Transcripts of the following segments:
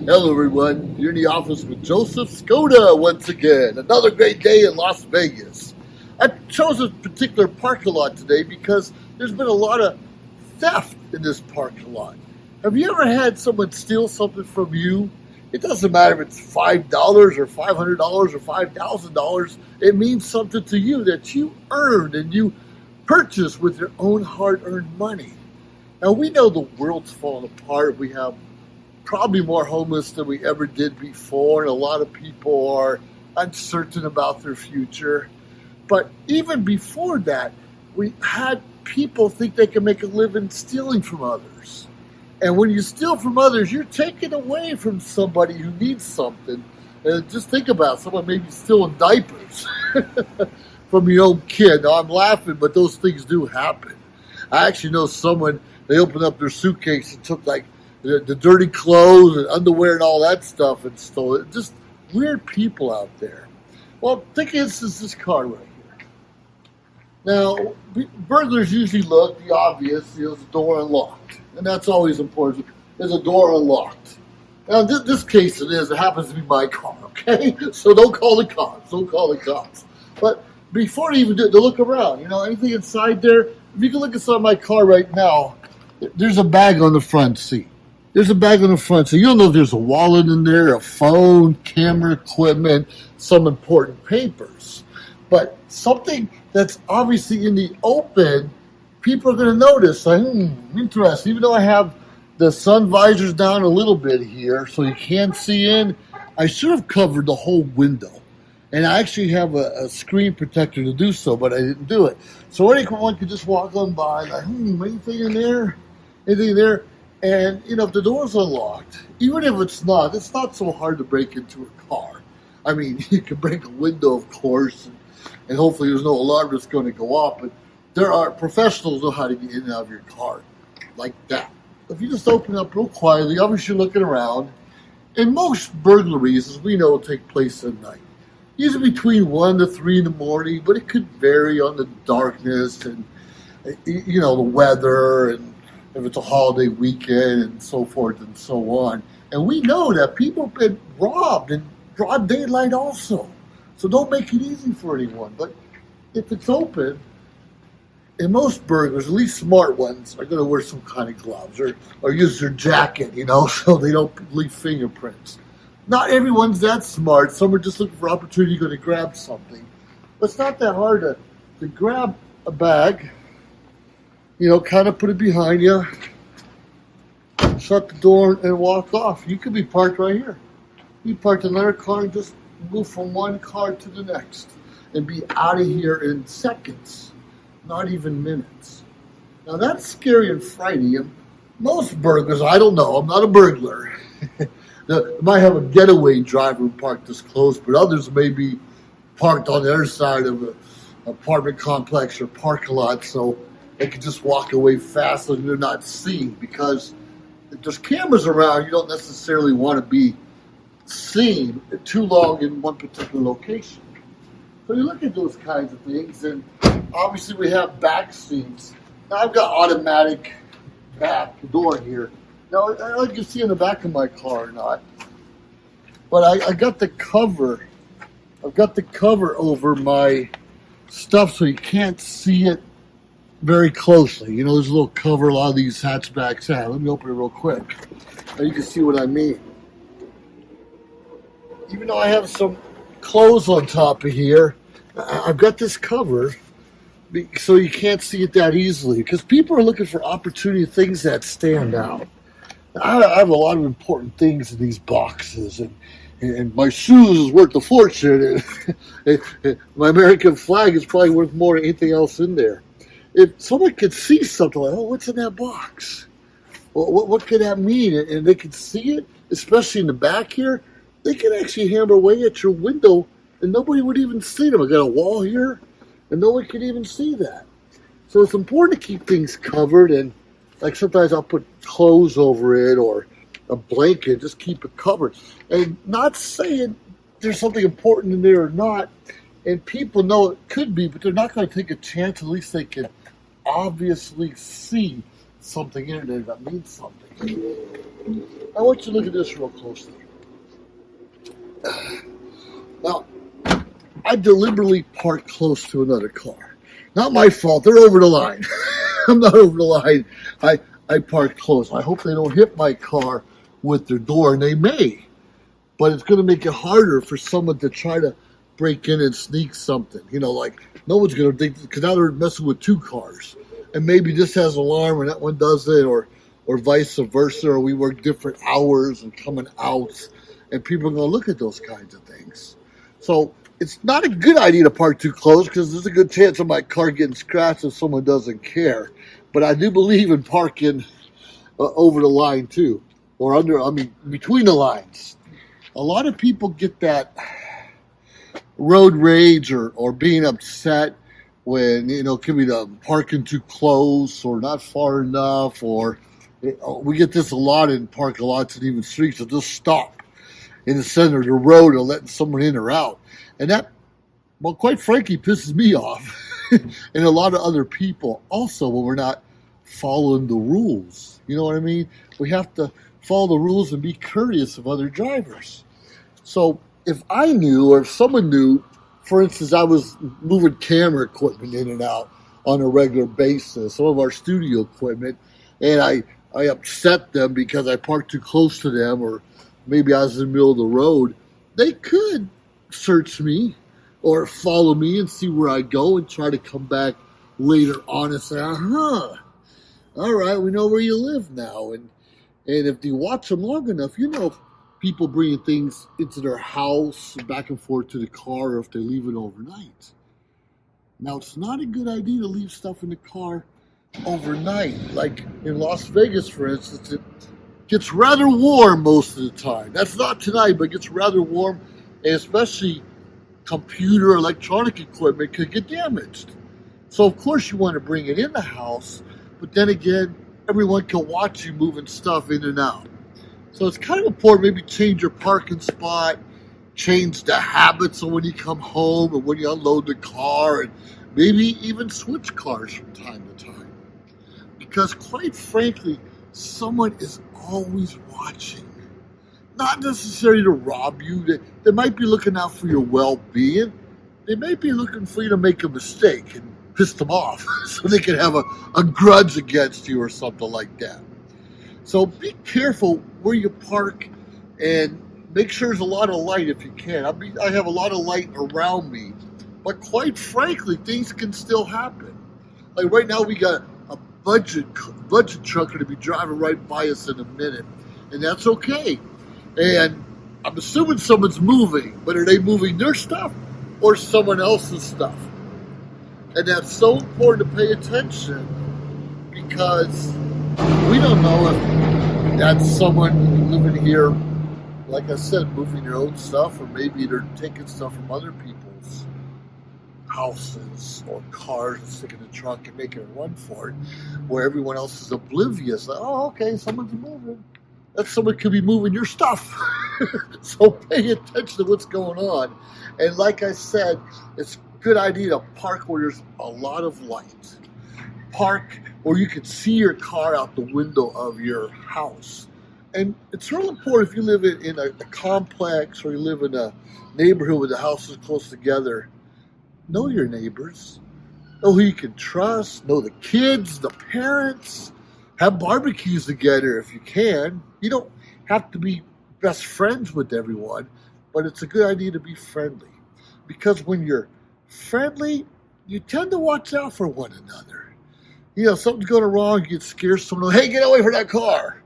Hello everyone, you're in the office with JosephSkoda once again. Another great day in Las Vegas. I chose a particular parking lot today because there's been a lot of theft in this parking lot. Have you ever had someone steal something from you? It doesn't matter if it's $5 or $500 or $5,000. It means something to you that you earned and you purchased with your own hard-earned money. Now we know the world's falling apart. We have probably more homeless than we ever did before, and a lot of people are uncertain about their future. But even before that, we had people think they can make a living stealing from others. And when you steal from others, you're taking away from somebody who needs something. And just think about it, someone maybe stealing diapers from your own kid. Now, I'm laughing, but those things do happen. I actually know someone, they opened up their suitcase and took like the dirty clothes and underwear and all that stuff and stole it. Just weird people out there. Well, think of this car right here. Now, burglars usually look, the obvious, there's a door unlocked. And that's always important. There's a door unlocked. Now, in this case it happens to be my car, okay? So don't call the cops. But before they even do it, they look around. You know, anything inside there? If you can look inside my car right now, there's a bag on the front seat. There's a bag on the front, so you don't know if there's a wallet in there, a phone, camera equipment, some important papers. But something that's obviously in the open, people are going to notice. Like, interesting. Even though I have the sun visors down a little bit here, so you can't see in, I should have covered the whole window. And I actually have a screen protector to do so, but I didn't do it. So anyone could just walk on by, like, anything in there? Anything in there? And, you know, if the door's unlocked, even if it's not so hard to break into a car. I mean, you can break a window, of course, and hopefully there's no alarm that's going to go off, but there are professionals who know how to get in and out of your car like that. If you just open up real quietly, obviously you're looking around, and most burglaries, as we know, take place at night. Usually between 1 to 3 in the morning, but it could vary on the darkness and, you know, the weather and if it's a holiday weekend and so forth and so on. And we know that people have been robbed in broad daylight also. So don't make it easy for anyone. But if it's open, and most burglars, at least smart ones, are going to wear some kind of gloves or use their jacket, you know, so they don't leave fingerprints. Not everyone's that smart. Some are just looking for opportunity, going to grab something. But it's not that hard to grab a bag, you know, kind of put it behind you, shut the door, and walk off. You could be parked right here. You parked another car and just move from one car to the next and be out of here in seconds, not even minutes. Now, that's scary and frightening. And most burglars, I don't know, I'm not a burglar. They might have a getaway driver parked this close, but others may be parked on the other side of an apartment complex or parking lot, so they can just walk away fast and they're not seen, because if there's cameras around, you don't necessarily want to be seen too long in one particular location. So you look at those kinds of things, and obviously we have back seats. Now I've got automatic back door here. Now I don't know if you can see in the back of my car or not, but I got the cover. I've got the cover over my stuff so you can't see it very closely. You know, there's a little cover a lot of these hatchbacks have. Let me open it real quick. Now you can see what I mean. Even though I have some clothes on top of here, I've got this cover so you can't see it that easily, because people are looking for opportunity, things that stand out. I have a lot of important things in these boxes, and my shoes is worth a fortune, and my American flag is probably worth more than anything else in there. If someone could see something like, oh, what's in that box? Well, what could that mean? And they could see it, especially in the back here. They could actually hammer away at your window, and nobody would even see them. I got a wall here, and no one could even see that. So it's important to keep things covered, and like sometimes I'll put clothes over it or a blanket, just keep it covered. And not saying there's something important in there or not, and people know it could be, but they're not going to take a chance. At least they can obviously see something in there that means something. I want you to look at this real closely. Now, I deliberately parked close to another car. Not my fault. They're over the line. I'm not over the line. I parked close. I hope they don't hit my car with their door, and they may. But it's going to make it harder for someone to try to break in and sneak something. Like no one's going to think, because now they're messing with two cars. And maybe this has an alarm and that one doesn't, or vice versa, or we work different hours and coming out. And people are going to look at those kinds of things. So it's not a good idea to park too close, because there's a good chance of my car getting scratched if someone doesn't care. But I do believe in parking over the line too, or between the lines. A lot of people get that road rage or being upset when, it could be the parking too close or not far enough, or we get this a lot in parking lots and even streets. They'll just stop in the center of the road or letting someone in or out. And that, well, quite frankly, pisses me off and a lot of other people also when we're not following the rules. You know what I mean? We have to follow the rules and be courteous of other drivers. So if I knew, or if someone knew, for instance, I was moving camera equipment in and out on a regular basis, some of our studio equipment, and I upset them because I parked too close to them, or maybe I was in the middle of the road, they could search me or follow me and see where I go and try to come back later on and say, all right, we know where you live now. And if you watch them long enough, people bringing things into their house, back and forth to the car, or if they leave it overnight. Now, it's not a good idea to leave stuff in the car overnight. Like in Las Vegas, for instance, it gets rather warm most of the time. That's not tonight, but it gets rather warm, and especially computer, electronic equipment could get damaged. So, of course, you want to bring it in the house, but then again, everyone can watch you moving stuff in and out. So it's kind of important, maybe change your parking spot, change the habits of when you come home and when you unload the car, and maybe even switch cars from time to time. Because quite frankly, someone is always watching. Not necessarily to rob you. They might be looking out for your well-being. They may be looking for you to make a mistake and piss them off so they can have a grudge against you or something like that. So be careful where you park and make sure there's a lot of light if you can. I have a lot of light around me, but quite frankly, things can still happen. Like right now, we got a budget truck going to be driving right by us in a minute, and that's okay. And I'm assuming someone's moving, but are they moving their stuff or someone else's stuff? And that's so important to pay attention, because we don't know if that's someone living here, like I said, moving their own stuff, or maybe they're taking stuff from other people's houses or cars and sticking in the trunk and making a run for it, where everyone else is oblivious. Like, oh, okay, someone's moving. That someone could be moving your stuff. So pay attention to what's going on. And like I said, it's a good idea to park where there's a lot of light. Park where you can see your car out the window of your house. And it's real important if you live in a complex, or you live in a neighborhood with the houses close together. Know your neighbors. Know who you can trust. Know the kids, the parents. Have barbecues together if you can. You don't have to be best friends with everyone, but it's a good idea to be friendly. Because when you're friendly, you tend to watch out for one another. Something's going wrong, you get scared, someone, hey, get away from that car.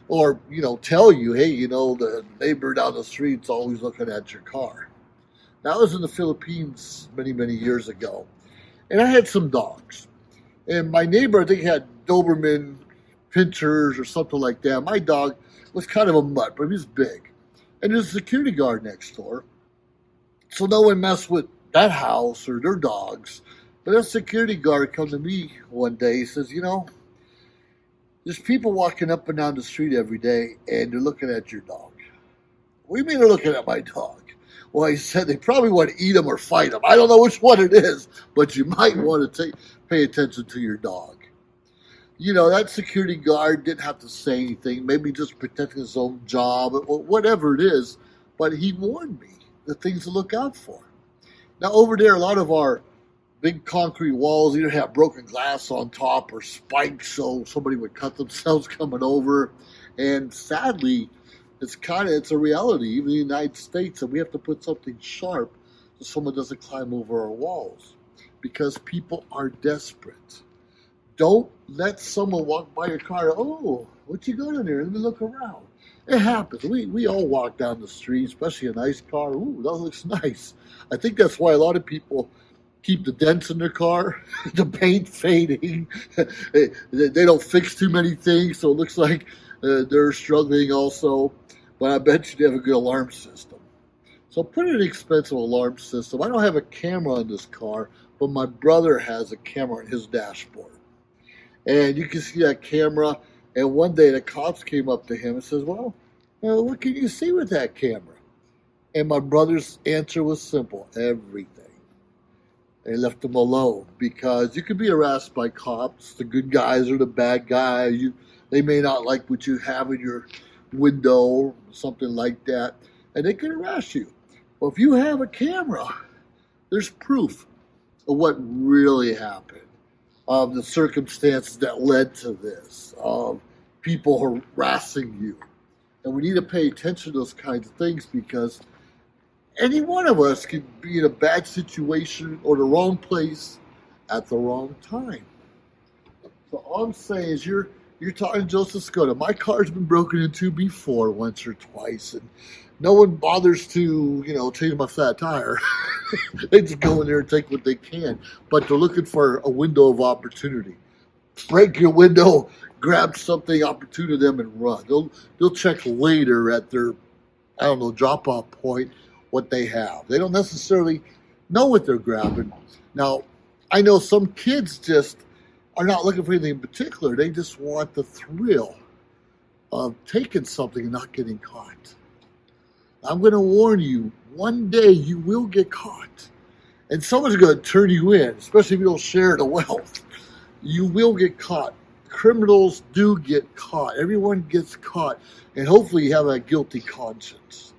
Or, tell you, hey, the neighbor down the street's always looking at your car. Now, I was in the Philippines many, many years ago, and I had some dogs. And my neighbor, I think, had Doberman pinchers or something like that. My dog was kind of a mutt, but he was big. And there's a security guard next door. So no one messed with that house or their dogs. But that security guard come to me one day. He says, there's people walking up and down the street every day, and they're looking at your dog. What do you mean they're looking at my dog? Well, he said they probably want to eat him or fight him. I don't know which one it is, but you might want to pay attention to your dog. that security guard didn't have to say anything, maybe just protecting his own job or whatever it is, but he warned me the things to look out for. Now, over there, a lot of our big concrete walls either have broken glass on top or spikes, so somebody would cut themselves coming over. And sadly, it's a reality, even in the United States, and we have to put something sharp so someone doesn't climb over our walls because people are desperate. Don't let someone walk by your car. Oh, what you got in there? Let me look around. It happens. We all walk down the street, especially a nice car. Ooh, that looks nice. I think that's why a lot of people keep the dents in their car, the paint fading. They don't fix too many things, so it looks like they're struggling also. But I bet you they have a good alarm system. So put in an expensive alarm system. I don't have a camera on this car, but my brother has a camera on his dashboard. And you can see that camera. And one day the cops came up to him and says, well, what can you see with that camera? And my brother's answer was simple: everything. They left him alone because you could be harassed by cops, the good guys or the bad guys. They may not like what you have in your window or something like that, and they could harass you. Well, if you have a camera, there's proof of what really happened, of the circumstances that led to this, of people harassing you. And we need to pay attention to those kinds of things because any one of us could be in a bad situation or the wrong place at the wrong time. So all I'm saying is you're talking to JosephSkoda. My car's been broken into before, once or twice, and no one bothers to, change my flat tire. They just go in there and take what they can. But they're looking for a window of opportunity. Break your window, grab something opportune to them, and run. They'll check later at their, drop-off point what they have. They don't necessarily know what they're grabbing. Now, I know some kids just are not looking for anything in particular. They just want the thrill of taking something and not getting caught. I'm going to warn you, one day you will get caught. And someone's going to turn you in, especially if you don't share the wealth. You will get caught. Criminals do get caught. Everyone gets caught. And hopefully you have a guilty conscience.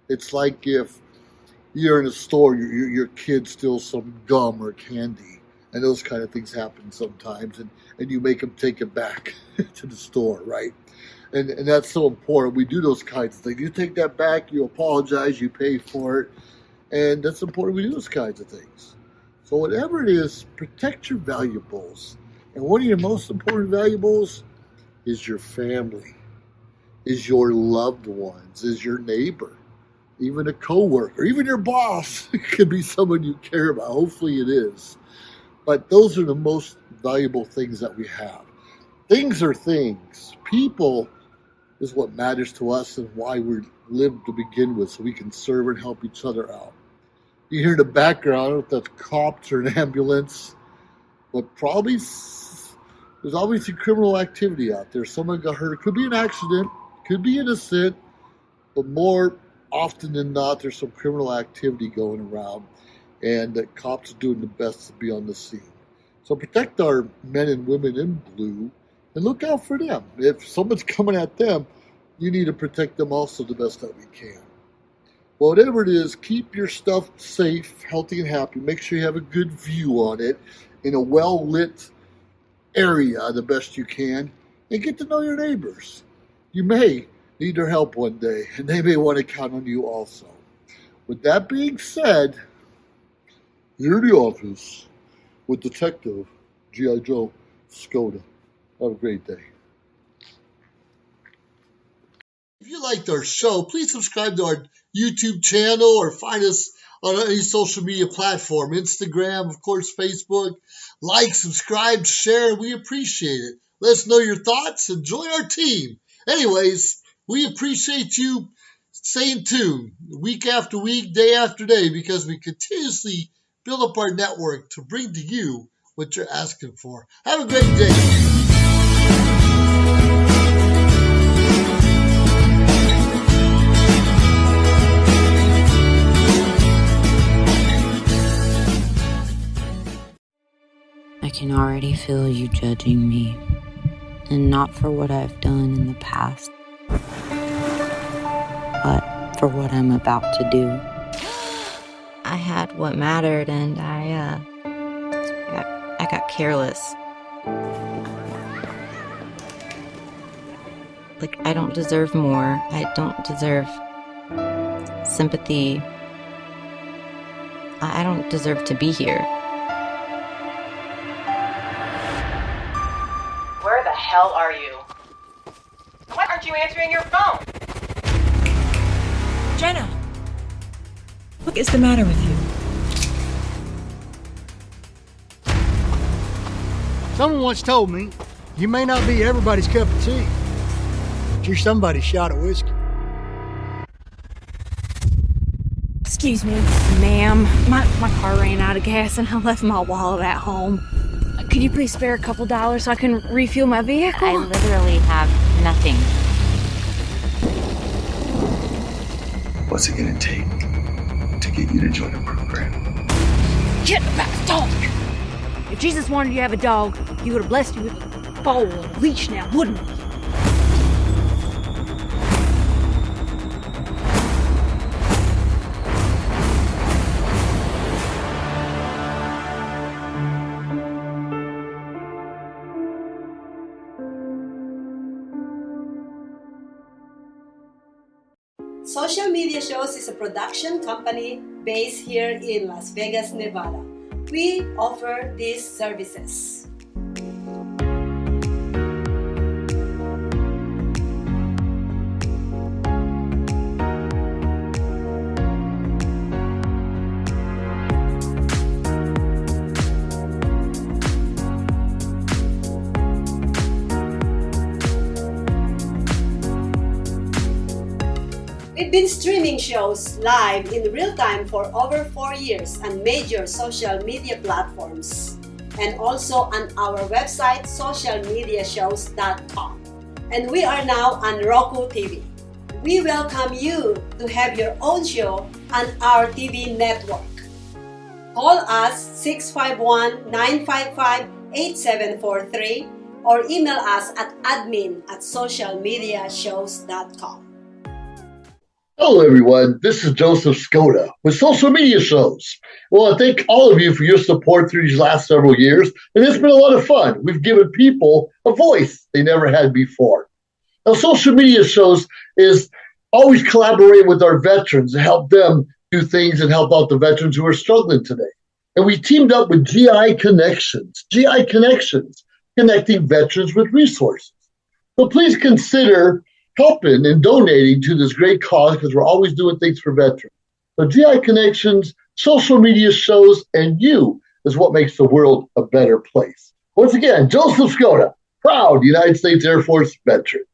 It's like if you're in a store, your kid steals some gum or candy, and those kind of things happen sometimes, and you make them take it back to the store, right? And that's so important. We do those kinds of things. You take that back, you apologize, you pay for it, and that's important. We do those kinds of things. So whatever it is, protect your valuables. And one of your most important valuables is your family, is your loved ones, is your neighbor. Even a coworker, even your boss could be someone you care about. Hopefully it is. But those are the most valuable things that we have. Things are things. People is what matters to us and why we live to begin with, so we can serve and help each other out. You hear in the background, I don't know if that's cops or an ambulance, but probably there's obviously criminal activity out there. Someone got hurt. It could be an accident, could be innocent, but more often than not, there's some criminal activity going around, and the cops are doing the best to be on the scene. So protect our men and women in blue, and look out for them. If someone's coming at them, you need to protect them also the best that we can. Well, whatever it is, keep your stuff safe, healthy, and happy. Make sure you have a good view on it in a well-lit area the best you can, and get to know your neighbors. You may need their help one day, and they may want to count on you also. With that being said, you're in the office with Detective G.I. Joe Skoda. Have a great day. If you liked our show, please subscribe to our YouTube channel or find us on any social media platform, Instagram, of course, Facebook. Like, subscribe, share. We appreciate it. Let us know your thoughts and join our team. Anyways, we appreciate you staying tuned week after week, day after day, because we continuously build up our network to bring to you what you're asking for. Have a great day. I can already feel you judging me. and not for what I've done in the past, but for what I'm about to do. I had what mattered, and I got careless. Like, I don't deserve more. I don't deserve sympathy. I don't deserve to be here. Where the hell are you? Why aren't you answering your phone? Jenna! What is the matter with you? Someone once told me, you may not be everybody's cup of tea, but you're somebody's shot of whiskey. Excuse me, ma'am. My car ran out of gas and I left my wallet at home. Could you please spare a couple dollars so I can refuel my vehicle? I literally have nothing. What's it gonna take to get you to join the program? Get back, dog! If Jesus wanted you to have a dog, he would have blessed you with a bowl and a leash now, wouldn't he? Social Media Shows is a production company based here in Las Vegas, Nevada. We offer these services. We've been streaming shows live in real time for over 4 years on major social media platforms and also on our website socialmediashows.com. And we are now on Roku TV. We welcome you to have your own show on our TV network. Call us 651-955-8743 or email us at admin@socialmediashows.com. Hello, everyone. This is JosephSkoda with Social Media Shows. Well, I thank all of you for your support through these last several years, and it's been a lot of fun. We've given people a voice they never had before. Now, Social Media Shows is always collaborating with our veterans to help them do things and help out the veterans who are struggling today. And we teamed up with GI Connections, connecting veterans with resources. So please consider helping and donating to this great cause because we're always doing things for veterans. So GI Connections, Social Media Shows, and you is what makes the world a better place. Once again, JosephSkoda, proud United States Air Force veteran.